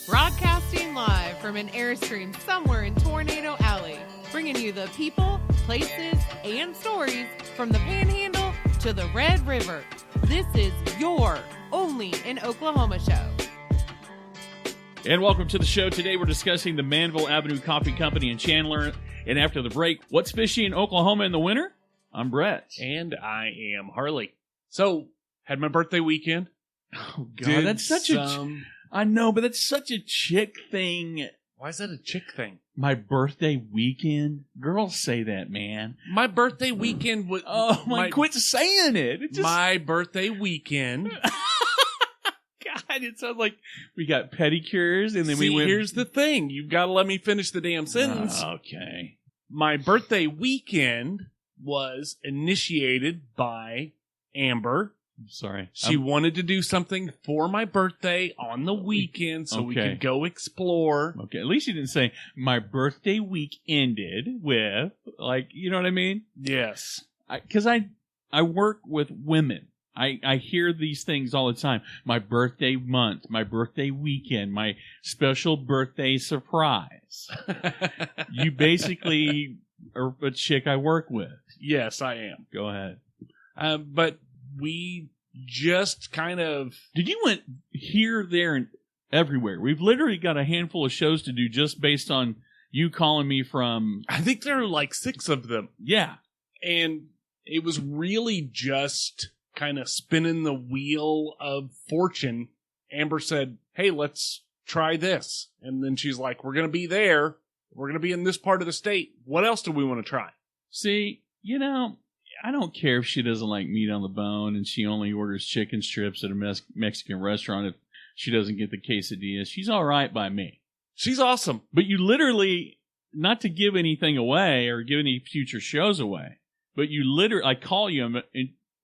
Broadcasting live from an Airstream somewhere in Tornado Alley, bringing you the people, places, and stories from the Panhandle to the Red River. This is your Only in Oklahoma show. And welcome to the show. Today we're discussing the Manvel Avenue Coffee Company in Chandler. And after the break, what's fishy in Oklahoma in the winter? I'm Brett. And I am Harley. So, had my birthday weekend. Oh, God, that's such I know, but that's such a chick thing. Why is that a chick thing? My birthday weekend? Girls say that, man. My birthday weekend was... Oh, quit saying it. My birthday weekend... God, it sounds like we got pedicures and then See, we went... here's the thing. You've got to let me finish the damn sentence. Okay. My birthday weekend was initiated by Amber. I'm sorry. She wanted to do something for my birthday on the weekend so we could go explore. Okay, at least you didn't say my birthday week ended with, like, you know what I mean? Yes. Because I work with women. I hear these things all the time. My birthday month, my birthday weekend, my special birthday surprise. You basically are a chick I work with. Yes, I am. Go ahead. But we just kind of... Did you went here, there, and everywhere? We've literally got a handful of shows to do just based on you calling me from... I think there are like 6 of them. Yeah. And it was really just kind of spinning the wheel of fortune. Amber said, hey, let's try this. And then she's like, we're going to be there. We're going to be in this part of the state. What else do we want to try? See, you know... I don't care if she doesn't like meat on the bone and she only orders chicken strips at a Mexican restaurant if she doesn't get the quesadillas. She's all right by me. She's awesome. But you literally, not to give anything away or give any future shows away, but you literally, I call you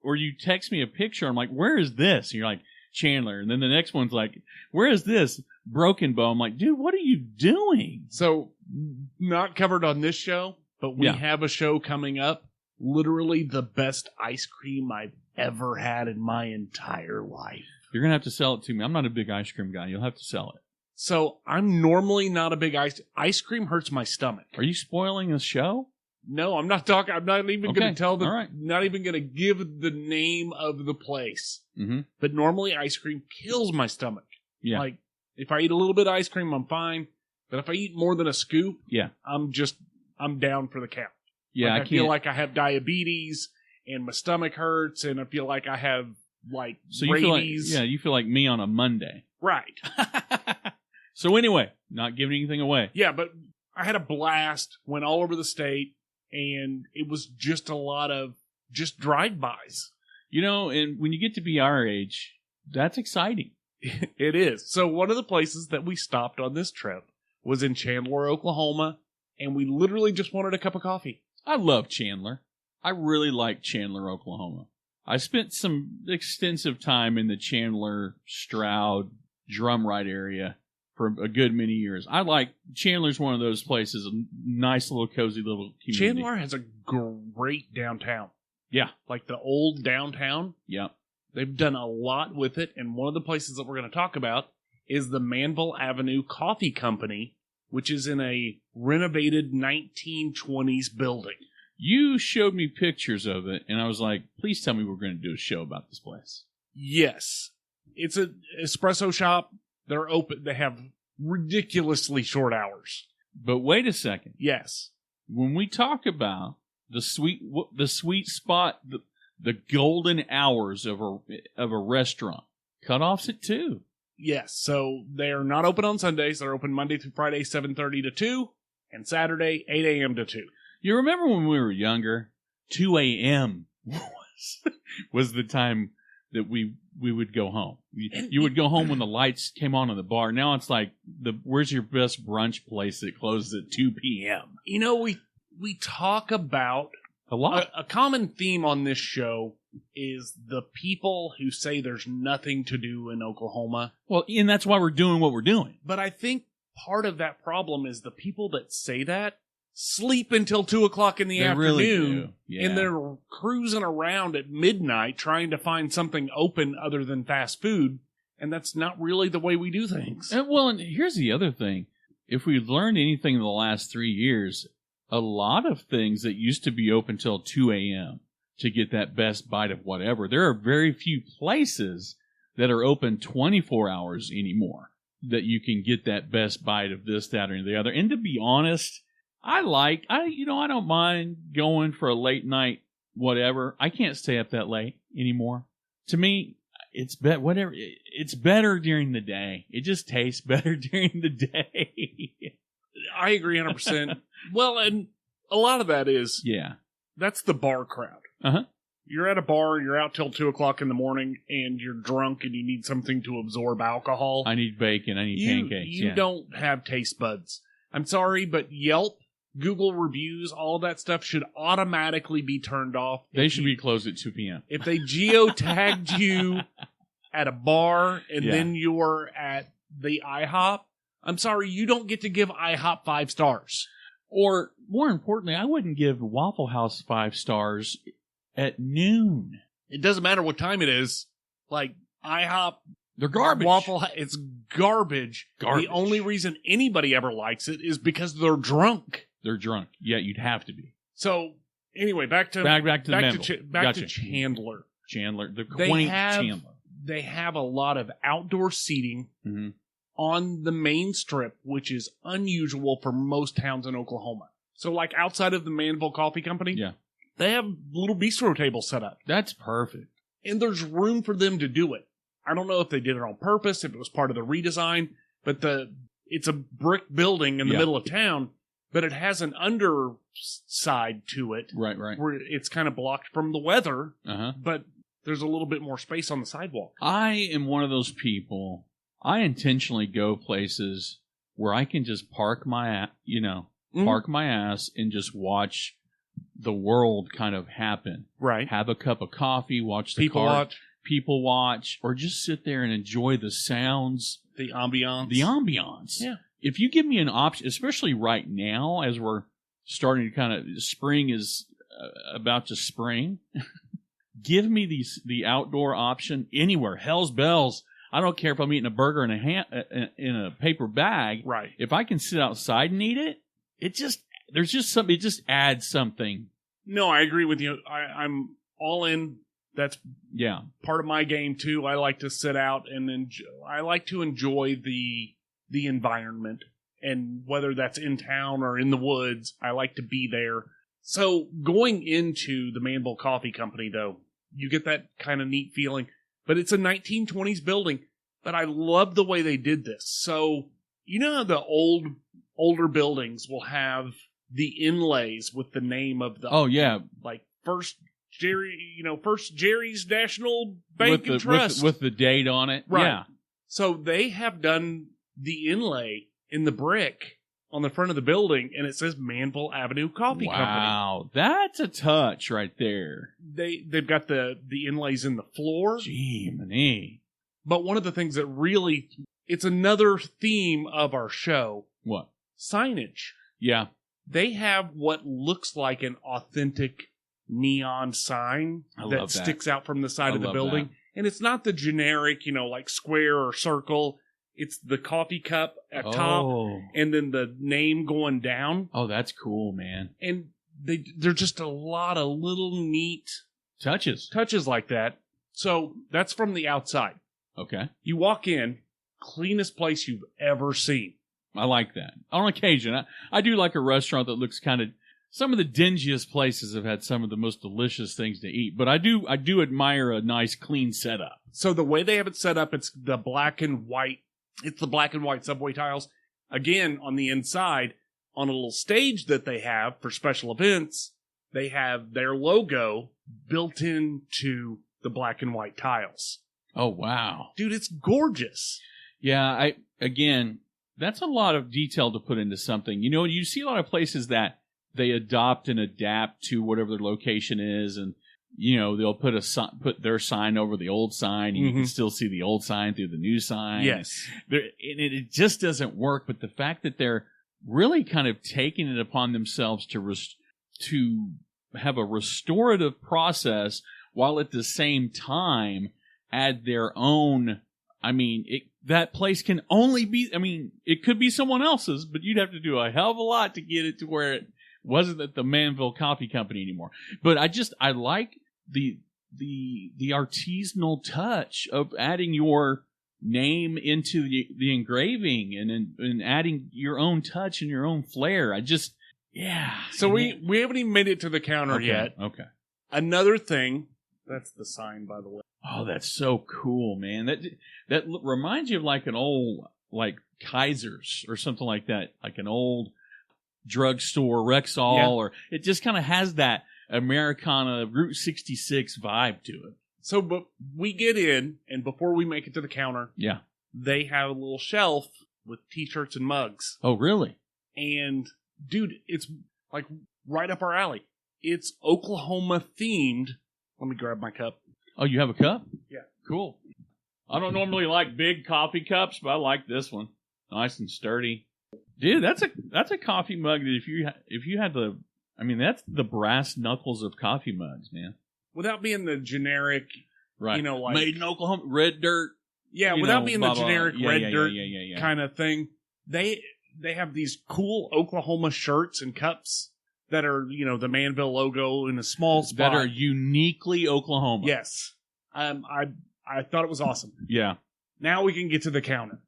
or you text me a picture. I'm like, where is this? And you're like, Chandler. And then the next one's like, where is this? Broken Bow. I'm like, dude, what are you doing? So, not covered on this show, but we have a show coming up. Literally the best ice cream I've ever had in my entire life. You're going to have to sell it to me. I'm not a big ice cream guy. You'll have to sell it. So I'm normally not a big ice cream hurts my stomach. Are you spoiling the show? No, I'm not talking. I'm not even going to tell them. Right. Not even going to give the name of the place. Mm-hmm. But normally ice cream kills my stomach. Yeah. Like if I eat a little bit of ice cream, I'm fine. But if I eat more than a scoop, I'm down for the count. Yeah, I feel like I have diabetes and my stomach hurts and I feel like I have like rabies. You feel like me on a Monday. Right. So anyway, not giving anything away. Yeah, but I had a blast, went all over the state, and it was just a lot of just drive-bys. You know, and when you get to be our age, that's exciting. It is. So one of the places that we stopped on this trip was in Chandler, Oklahoma, and we literally just wanted a cup of coffee. I love Chandler. I really like Chandler, Oklahoma. I spent some extensive time in the Chandler, Stroud, Drumright area for a good many years. Chandler's one of those places, a nice little cozy little community. Chandler has a great downtown. Yeah. Like the old downtown. Yeah. They've done a lot with it, and one of the places that we're going to talk about is the Manvel Avenue Coffee Company, which is in a renovated 1920s building. You showed me pictures of it, and I was like, please tell me we're going to do a show about this place. Yes. It's an espresso shop. They're open. They have ridiculously short hours. But wait a second. Yes. When we talk about the sweet spot, the golden hours of a restaurant, cutoffs at 2. Yes, so they are not open on Sundays. They're open Monday through Friday, 7:30 to 2, and Saturday, 8 a.m. to 2. You remember when we were younger, 2 a.m. was the time that we would go home. You would go home when the lights came on in the bar. Now it's like, where's your best brunch place that closes at 2 p.m.? You know, we talk about a lot. A common theme on this show is the people who say there's nothing to do in Oklahoma. Well, and that's why we're doing what we're doing. But I think part of that problem is the people that say that sleep until 2 o'clock in the afternoon. Really do. Yeah. And they're cruising around at midnight trying to find something open other than fast food. And that's not really the way we do things. And here's the other thing. If we've learned anything in the last 3 years, a lot of things that used to be open till 2 a.m. to get that best bite of whatever, there are very few places that are open 24 hours anymore that you can get that best bite of this, that, or the other. And to be honest, I don't mind going for a late night whatever. I can't stay up that late anymore. To me, it's better during the day. It just tastes better during the day. I agree 100%. Well, and a lot of that is, that's the bar crowd. Uh-huh. You're at a bar, you're out till 2 o'clock in the morning, and you're drunk and you need something to absorb alcohol. I need bacon. I need pancakes. You don't have taste buds. I'm sorry, but Yelp, Google reviews, all of that stuff should automatically be turned off. They should be closed at 2 p.m. If they geotagged you at a bar and then you're at the IHOP, I'm sorry, you don't get to give IHOP 5 stars. Or, more importantly, I wouldn't give Waffle House 5 stars at noon. It doesn't matter what time it is. Like, IHOP, they're garbage. It's garbage. The only reason anybody ever likes it is because they're drunk. They're drunk. Yeah, you'd have to be. So, anyway, back to Chandler. The quaint Chandler. They have a lot of outdoor seating on the main strip, which is unusual for most towns in Oklahoma. So, like, outside of the Manvel Coffee Company, they have little bistro tables set up. That's perfect. And there's room for them to do it. I don't know if they did it on purpose, if it was part of the redesign, but it's a brick building in the middle of town, but it has an underside to it. Right. Where it's kind of blocked from the weather, but there's a little bit more space on the sidewalk. I am one of those people. I intentionally go places where I can just park my ass and just watch the world kind of happen. Right. Have a cup of coffee, watch the people watch, or just sit there and enjoy the sounds. The ambiance. Yeah. If you give me an option, especially right now as we're starting to spring is about to spring, give me the outdoor option anywhere. Hell's bells. I don't care if I'm eating a burger in a paper bag. Right. If I can sit outside and eat it, it just adds something. No, I agree with you. I'm all in. That's part of my game too. I like to sit out and I like to enjoy the environment, and whether that's in town or in the woods, I like to be there. So going into the Manvel Coffee Company, though, you get that kind of neat feeling. But it's a 1920s building. But I love the way they did this. So you know how the older buildings will have the inlays with the name of the like First Jerry's National Bank and Trust with the date on it. Right. Yeah. So they have done the inlay in the brick on the front of the building, and it says Manvel Avenue Coffee Company. Wow, that's a touch right there. They've got the inlays in the floor. Gee, man. But one of the things that really, it's another theme of our show. What? Signage. Yeah. They have what looks like an authentic neon sign that sticks out from the side of the building. That. And it's not the generic, like square or circle. It's the coffee cup at top, and then the name going down. Oh, that's cool, man. And they're just a lot of little neat touches like that. So that's from the outside. Okay. You walk in, cleanest place you've ever seen. I like that. On occasion, I do like a restaurant that looks kind of. Some of the dingiest places have had some of the most delicious things to eat, but I do admire a nice, clean setup. So the way they have it set up, it's the black and white. It's the black and white subway tiles. Again, on the inside, on a little stage that they have for special events, they have their logo built into the black and white tiles. Oh, wow. Dude, it's gorgeous. Yeah, that's a lot of detail to put into something. You see a lot of places that they adopt and adapt to whatever their location is, and they'll put their sign over the old sign, and you can still see the old sign through the new sign. Yes. It just doesn't work, but the fact that they're really kind of taking it upon themselves to have a restorative process while at the same time add their own I mean, that place can only be, I mean, it could be someone else's, but you'd have to do a hell of a lot to get it to where it wasn't at the Manvel Coffee Company anymore. But I like the artisanal touch of adding your name into the engraving and adding your own touch and your own flair. So we haven't even made it to the counter yet. Okay. Another thing, that's the sign, by the way. Oh, that's so cool, man. That reminds you of like an old, like Kaiser's or something like that, like an old drugstore, Rexall, or it just kind of has that Americana Route 66 vibe to it. So, but we get in, and before we make it to the counter, they have a little shelf with T-shirts and mugs. Oh, really? And, dude, it's like right up our alley. It's Oklahoma themed. Let me grab my cup. Oh, you have a cup? Yeah. Cool. I don't normally like big coffee cups, but I like this one. Nice and sturdy. Dude, that's a coffee mug that if you had that's the brass knuckles of coffee mugs, man. Without being the generic, right? Like made in Oklahoma, red dirt. Yeah, without being the generic red dirt kind of thing. They have these cool Oklahoma shirts and cups that are, the Manvel logo in a small spot. That are uniquely Oklahoma. Yes. I thought it was awesome. Yeah. Now we can get to the counter.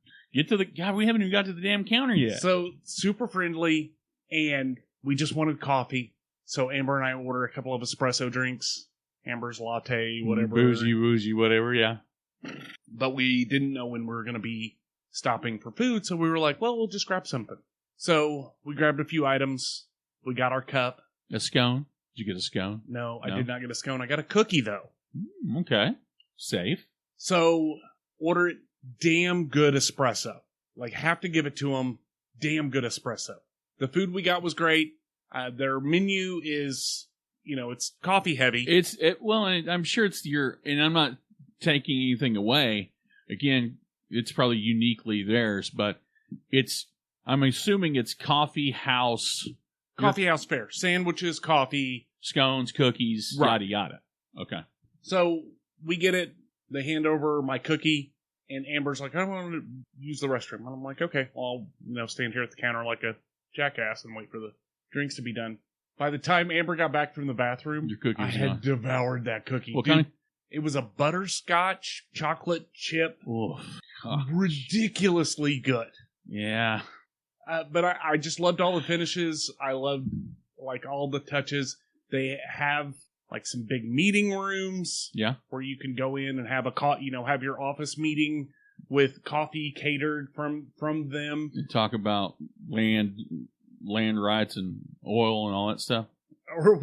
God, we haven't even got to the damn counter yet. So, super friendly, and we just wanted coffee. So, Amber and I ordered a couple of espresso drinks. Amber's latte, whatever. Boozy, whatever, yeah. But we didn't know when we were going to be stopping for food, so we were like, well, we'll just grab something. So, we grabbed a few items. We got our cup. A scone? Did you get a scone? No, I did not get a scone. I got a cookie, though. Okay. Safe. So, order it. Damn good espresso. Like, have to give it to them. Damn good espresso. The food we got was great. Their menu is, it's coffee heavy. Well, and I'm sure it's and I'm not taking anything away. Again, it's probably uniquely theirs, but I'm assuming it's coffee house. Coffee house fare. Sandwiches, coffee. Scones, cookies, yada, yada. Okay. So, we get it. They hand over my cookie. And Amber's like, I want to use the restroom. And I'm like, okay, well, I'll stand here at the counter like a jackass and wait for the drinks to be done. By the time Amber got back from the bathroom, I had devoured that cookie. What kind of? It was a butterscotch chocolate chip. Oh, ridiculously good. Yeah. But I just loved all the finishes. I loved all the touches. They have some big meeting rooms, where you can go in and have have your office meeting with coffee catered from them. And talk about land rights and oil and all that stuff, or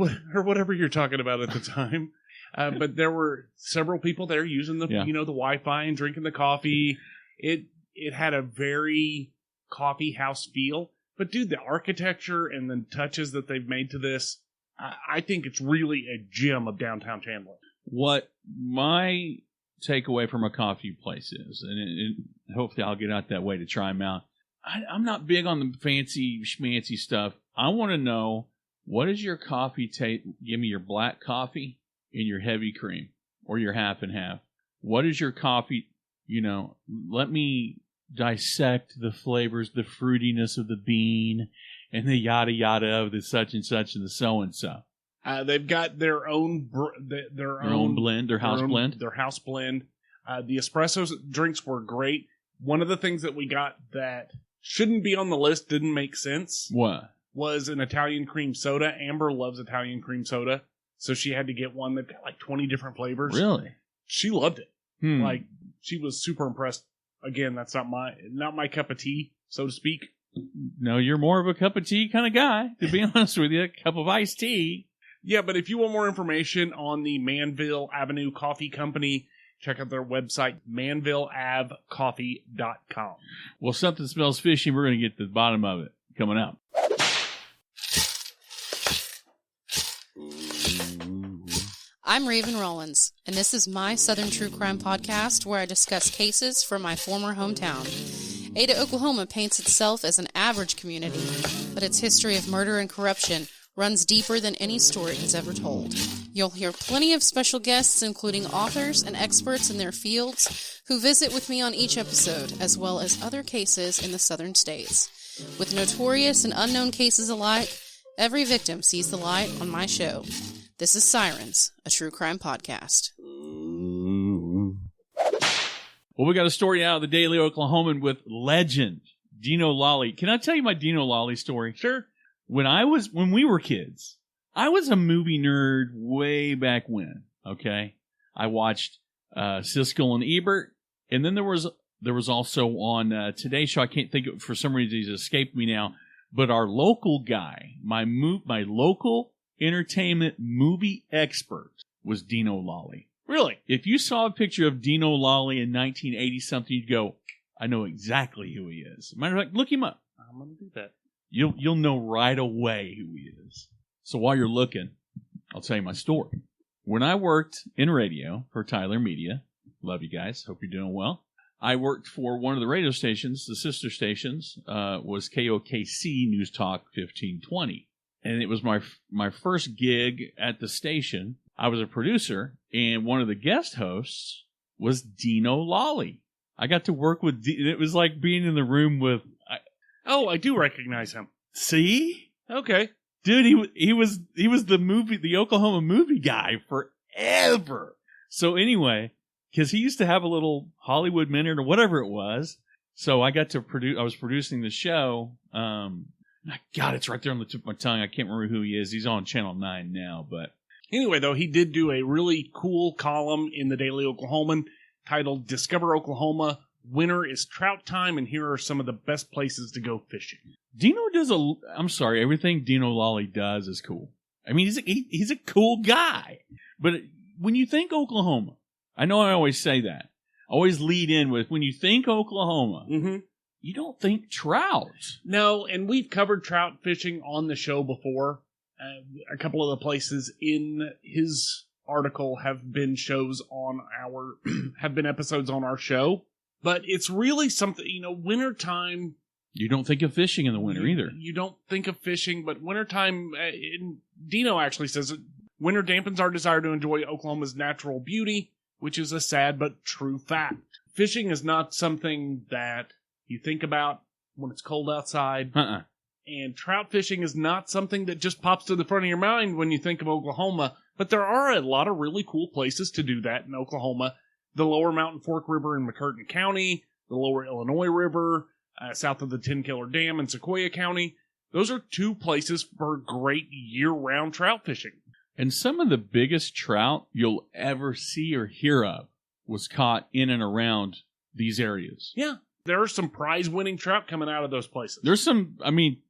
whatever you're talking about at the time. But there were several people there using the the Wi-Fi and drinking the coffee. It had a very coffee house feel. But dude, the architecture and the touches that they've made to this. I think it's really a gem of downtown Chandler. What my takeaway from a coffee place is, and hopefully I'll get out that way to try them out. I'm not big on the fancy schmancy stuff. I want to know, what does your coffee taste? Give me your black coffee and your heavy cream, or your half and half. What is your coffee? Let me dissect the flavors, the fruitiness of the bean, and the yada yada of the such and such and the so and so. They've got their own blend, their house blend. Their house blend. The espresso drinks were great. One of the things that we got that shouldn't be on the list, didn't make sense. What? Was an Italian cream soda. Amber loves Italian cream soda, so she had to get one that got 20 different flavors. Really? She loved it. She was super impressed. Again, that's not my cup of tea, so to speak. No, you're more of a cup of tea kind of guy, to be honest with you. A cup of iced tea. Yeah, but if you want more information on the Manvel Avenue Coffee Company, check out their website, manvelavcoffee.com. Well, something smells fishy. We're going to get to the bottom of it coming up. I'm Raven Rollins, and this is my Southern True Crime podcast where I discuss cases from my former hometown. Ada, Oklahoma paints itself as an average community, but its history of murder and corruption runs deeper than any story has ever told. You'll hear plenty of special guests, including authors and experts in their fields, who visit with me on each episode, as well as other cases in the southern states. With notorious and unknown cases alike, every victim sees the light on my show. This is Sirens, a true crime podcast. Well, we got a story out of the Daily Oklahoman with legend Dino Lally. Can I tell you my Dino Lally story? Sure. When we were kids, I was a movie nerd way back when. Okay, I watched Siskel and Ebert, and then there was also on Today's Show. I can't think of, for some reason he's escaped me now. But our local guy, my local entertainment movie expert, was Dino Lally. Really? If you saw a picture of Dino Lally in 1980 something, you'd go, I know exactly who he is. Matter of fact, look him up. I'm going to do that. You'll know right away who he is. So while you're looking, I'll tell you my story. When I worked in radio for Tyler Media, love you guys, hope you're doing well. I worked for one of the radio stations, the sister stations, was KOKC News Talk 1520. And it was my first gig at the station. I was a producer, and one of the guest hosts was Dino Lally. I got to work with it was like being in the room with... I do recognize him. See? Okay. Dude, he was the Oklahoma movie guy forever. So anyway, because he used to have a little Hollywood Minute or whatever it was. So I got to I was producing the show. God, it's right there on the tip of my tongue. I can't remember who he is. He's on Channel 9 now, but... Anyway, though, he did do a really cool column in the Daily Oklahoman titled Discover Oklahoma, Winter is Trout Time, and here are some of the best places to go fishing. Dino does I'm sorry, everything Dino Lally does is cool. I mean, he's a cool guy. But when you think Oklahoma, I know I always say that. I always lead in with, when you think Oklahoma, you don't think trout. No, and we've covered trout fishing on the show before. A couple of the places in his article have been episodes on our show. But it's really something, wintertime. You don't think of fishing in the winter either. You don't think of fishing, but wintertime, Dino actually says it, winter dampens our desire to enjoy Oklahoma's natural beauty, which is a sad but true fact. Fishing is not something that you think about when it's cold outside. And trout fishing is not something that just pops to the front of your mind when you think of Oklahoma. But there are a lot of really cool places to do that in Oklahoma. The Lower Mountain Fork River in McCurtain County, the Lower Illinois River, south of the Tin Killer Dam in Sequoia County. Those are two places for great year-round trout fishing. And some of the biggest trout you'll ever see or hear of was caught in and around these areas. Yeah. There are some prize-winning trout coming out of those places. There's some,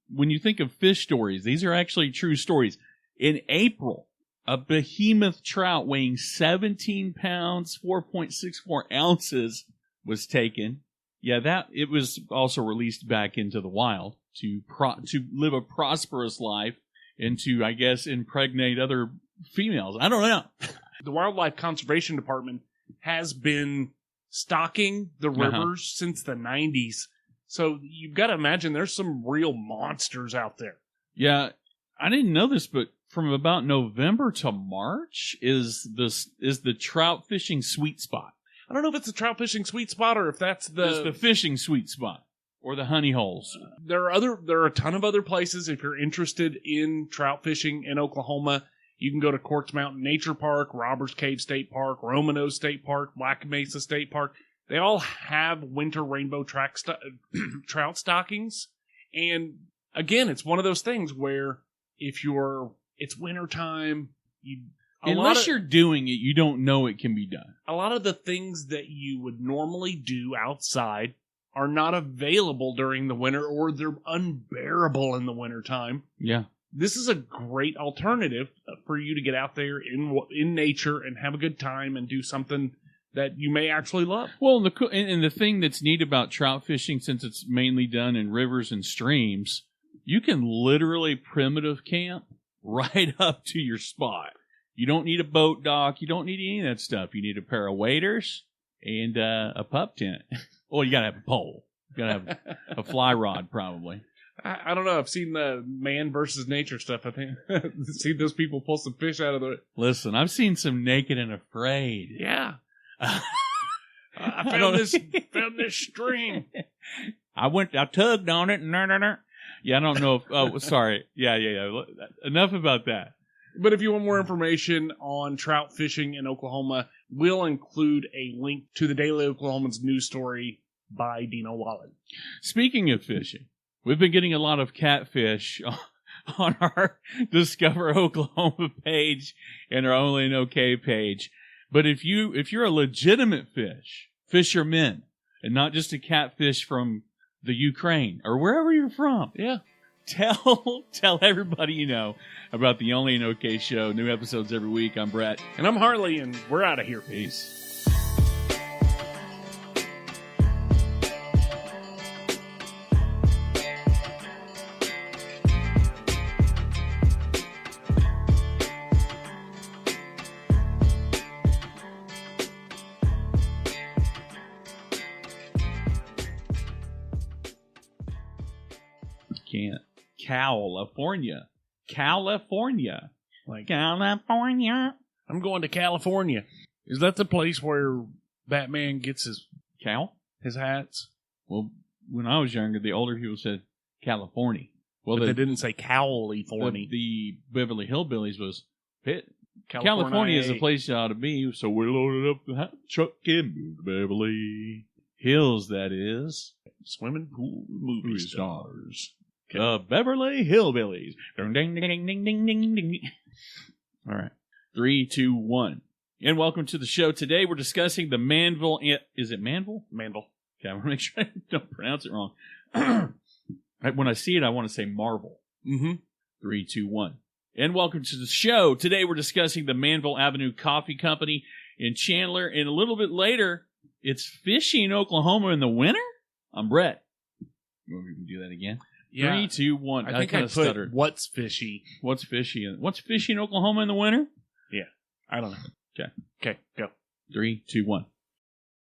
when you think of fish stories, these are actually true stories. In April, a behemoth trout weighing 17 pounds, 4.64 ounces was taken. Yeah, it was also released back into the wild to live a prosperous life and to, I guess, impregnate other females. I don't know. The Wildlife Conservation Department has been stocking the rivers since the 90s. So you've got to imagine there's some real monsters out there. Yeah, I didn't know this, but from about November to March is the trout fishing sweet spot. I don't know if it's the trout fishing sweet spot or if that's it's the fishing sweet spot or the honey holes. There are a ton of other places if you're interested in trout fishing in Oklahoma. You can go to Quartz Mountain Nature Park, Robbers Cave State Park, Romano State Park, Black Mesa State Park. They all have winter rainbow trout stockings. And again, it's one of those things where it's wintertime, unless you're doing it, you don't know it can be done. A lot of the things that you would normally do outside are not available during the winter, or they're unbearable in the wintertime. Yeah. This is a great alternative for you to get out there in nature and have a good time and do something that you may actually love. Well, and the thing that's neat about trout fishing, since it's mainly done in rivers and streams, you can literally primitive camp right up to your spot. You don't need a boat dock. You don't need any of that stuff. You need a pair of waders and a pup tent. Well, you got to have a pole. You got to have a fly rod, probably. I don't know. I've seen the man versus nature stuff. I think seen those people pull some fish out of the. Listen, I've seen some Naked and Afraid. Yeah. I found this string. I tugged on it. Yeah, I don't know if, oh, sorry. Yeah. Enough about that. But if you want more information on trout fishing in Oklahoma, we'll include a link to the Daily Oklahoman's news story by Dino Wallen. Speaking of fishing, we've been getting a lot of catfish on our Discover Oklahoma page and our Only in OK page. But if you're a legitimate fisherman, and not just a catfish from the Ukraine or wherever you're from, yeah, tell everybody you know about the Only in OK show. New episodes every week. I'm Brett. And I'm Harley, and we're out of here. Peace. Can't. California. Like California. I'm going to California. Is that the place where Batman gets his hats? Well, when I was younger, the older people said California. Well, but they didn't say California. The Beverly Hillbillies was California is the place you ought to be. So we loaded up the hot truck and moved to Beverly Hills. That is swimming pool movie stars. Beverly Hillbillies. Ding, ding, ding, ding, ding, ding, ding. All right. 3, 2, 1. And welcome to the show. Today we're discussing the Manvel. Is it Manvel? Manvel. Okay, I want to make sure I don't pronounce it wrong. When I see it, I want to say Marvel. Mm-hmm. 3, 2, 1. And welcome to the show. Today we're discussing the Manvel Avenue Coffee Company in Chandler. And a little bit later, it's fishy in Oklahoma in the winter? I'm Brett. You want me to do that again? Yeah. 3, 2, 1. I think I put stuttered. What's fishy? What's fishy in Oklahoma in the winter? Yeah. I don't know. Okay. Okay, go. 3, 2, 1.